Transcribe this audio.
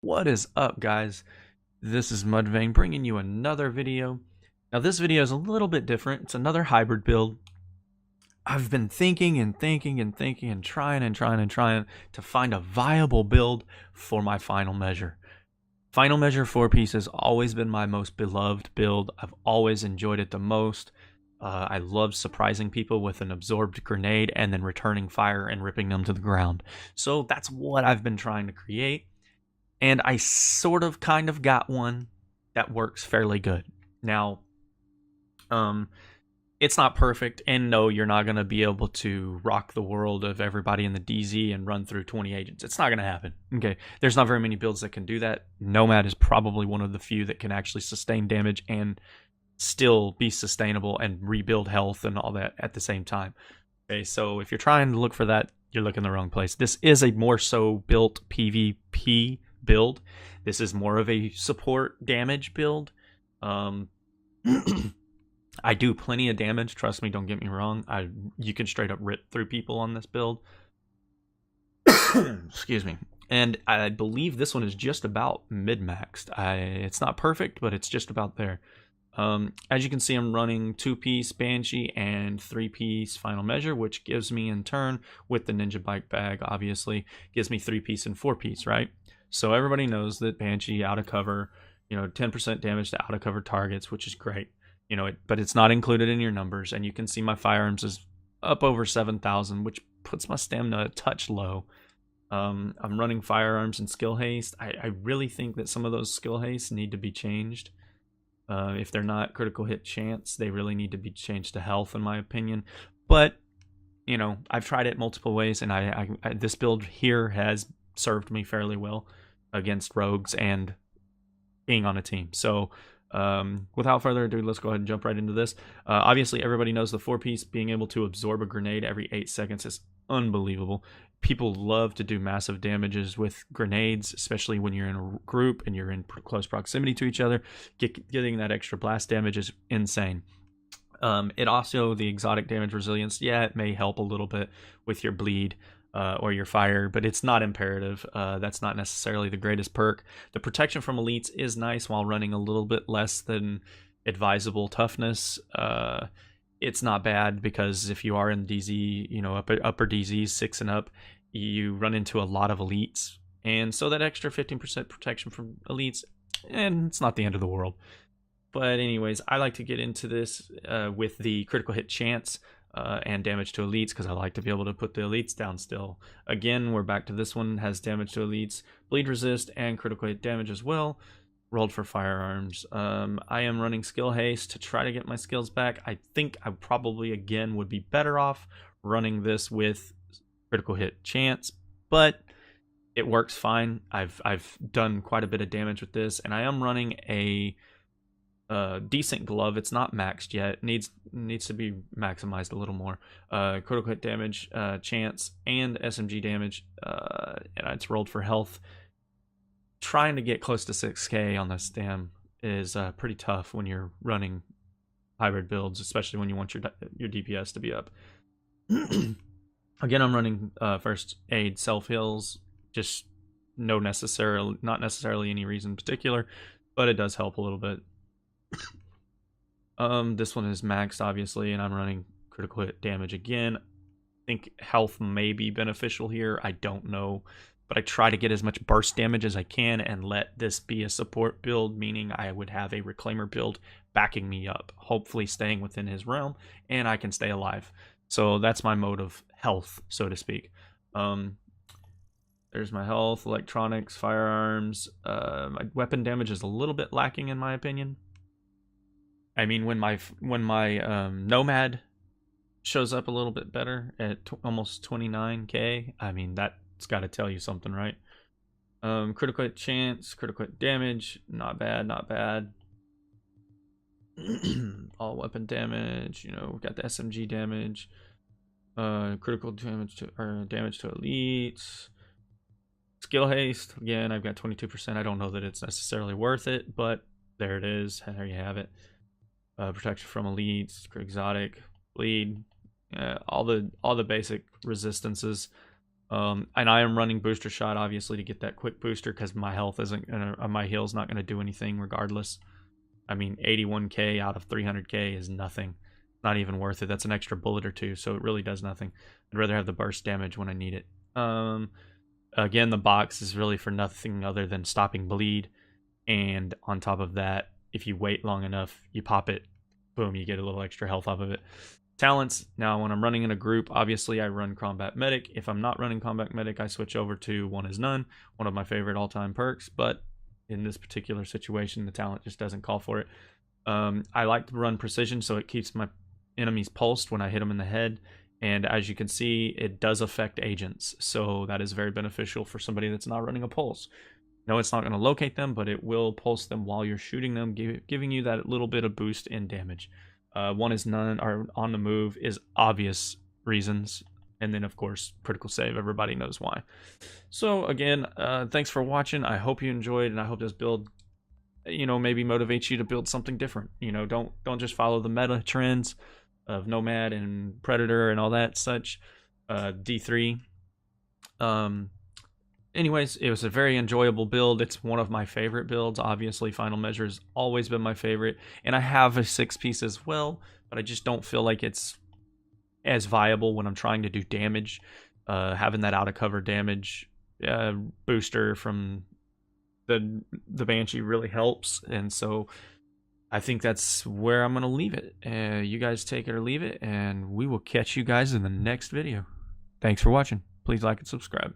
What is up, guys? This is Muddvain bringing you another video. Now, this video is a little bit different. It's another hybrid build. I've been thinking and trying to find a viable build for my final measure. Final measure 4-piece has always been my most beloved build. I've always enjoyed it the most. I love surprising people with an absorbed grenade and then returning fire and ripping them to the ground. So that's what I've been trying to create. And I sort of kind of got one that works fairly good. Now, it's not perfect, and no, you're not going to be able to rock the world of everybody in the DZ and run through 20 agents. It's not going to happen. Okay, there's not very many builds that can do that. Nomad is probably one of the few that can actually sustain damage and still be sustainable and rebuild health and all that at the same time. Okay, so if you're trying to look for that, you're looking in the wrong place. This is a more so built PvP build. This is more of a support damage build. I do plenty of damage, trust me, don't get me wrong. You can straight up rip through people on this build. Excuse me. And I believe this one is just about mid-maxed. It's not perfect, but it's just about there. As you can see, I'm running 2-piece Banshee and 3-piece Final Measure, which gives me in turn, with the Ninja Bike Bag, obviously, gives me 3-piece and 4-piece, right? So everybody knows that Banshee out of cover, 10% damage to out of cover targets, which is great. But it's not included in your numbers, and you can see my firearms is up over 7,000, which puts my stamina a touch low. I'm running firearms and skill haste. I really think that some of those skill hastes need to be changed. If they're not critical hit chance, they really need to be changed to health, in my opinion. But I've tried it multiple ways, and I this build here has served me fairly well against rogues and being on a team. So without further ado, let's go ahead and jump right into this. Obviously, everybody knows the 4-piece being able to absorb a grenade every 8 seconds is unbelievable. People love to do massive damages with grenades, especially when you're in a group and you're in close proximity to each other. Getting that extra blast damage is insane. It also, the exotic damage resilience, yeah, it may help a little bit with your bleed or your fire, but it's not imperative. That's not necessarily the greatest perk. The protection from elites is nice while running a little bit less than advisable toughness. It's not bad because if you are in DZ, upper DZ, 6 and up, you run into a lot of elites. And so that extra 15% protection from elites, and it's not the end of the world. But anyways, I like to get into this with the critical hit chance and damage to elites, because I like to be able to put the elites down still. Again, we're back to this one, has damage to elites, bleed resist, and critical hit damage as well. Rolled for firearms. I am running skill haste to try to get my skills back. I think I probably, again, would be better off running this with critical hit chance, but it works fine. I've done quite a bit of damage with this, and I am running a decent glove. It's not maxed yet. Needs to be maximized a little more. Critical hit damage, chance, and SMG damage, and it's rolled for health. Trying to get close to 6k on the stam is pretty tough when you're running hybrid builds, especially when you want your DPS to be up. Again, I'm running first aid self heals, just not necessarily any reason in particular, but it does help a little bit. This one is maxed, obviously, and I'm running critical hit damage again. I think health may be beneficial here. I don't know, but I try to get as much burst damage as I can and let this be a support build, meaning I would have a reclaimer build backing me up, hopefully staying within his realm, and I can stay alive. So that's my mode of health, so to speak. There's my health, electronics, firearms. My weapon damage is a little bit lacking, in my opinion. I mean, when my Nomad shows up a little bit better at almost 29k, I mean, that's got to tell you something, right? Critical hit chance, critical hit damage, not bad, not bad. All weapon damage, we've got the SMG damage, critical damage to elites. Skill haste, again, I've got 22%. I don't know that it's necessarily worth it, but there it is. There you have it. Protection from elites, exotic, bleed, all the basic resistances. And I am running booster shot obviously to get that quick booster because my health isn't gonna, my heal's not gonna do anything regardless. I mean, 81k out of 300k is nothing. Not even worth it. That's an extra bullet or two, so it really does nothing. I'd rather have the burst damage when I need it. Again, the box is really for nothing other than stopping bleed. And on top of that, if you wait long enough, you pop it, boom, you get a little extra health off of it. Talents, now when I'm running in a group, obviously I run Combat Medic. If I'm not running Combat Medic, I switch over to One is None, one of my favorite all-time perks, but in this particular situation, the talent just doesn't call for it. I like to run Precision, so it keeps my enemies pulsed when I hit them in the head, and as you can see, it does affect agents, so that is very beneficial for somebody that's not running a pulse. No, it's not going to locate them, but it will pulse them while you're shooting them, giving you that little bit of boost in damage. One is None, or On the Move, is obvious reasons, and then of course critical save, everybody knows why. So again, thanks for watching. I hope you enjoyed, and I hope this build, you know, maybe motivates you to build something different. You know, don't just follow the meta trends of Nomad and Predator and all that such. D3. Anyways, it was a very enjoyable build. It's one of my favorite builds. Obviously, Final Measure's always been my favorite. And I have a 6-piece as well, but I just don't feel like it's as viable when I'm trying to do damage. Having that out-of-cover damage booster from the Banshee really helps. And so I think that's where I'm going to leave it. You guys take it or leave it, and we will catch you guys in the next video. Thanks for watching. Please like and subscribe.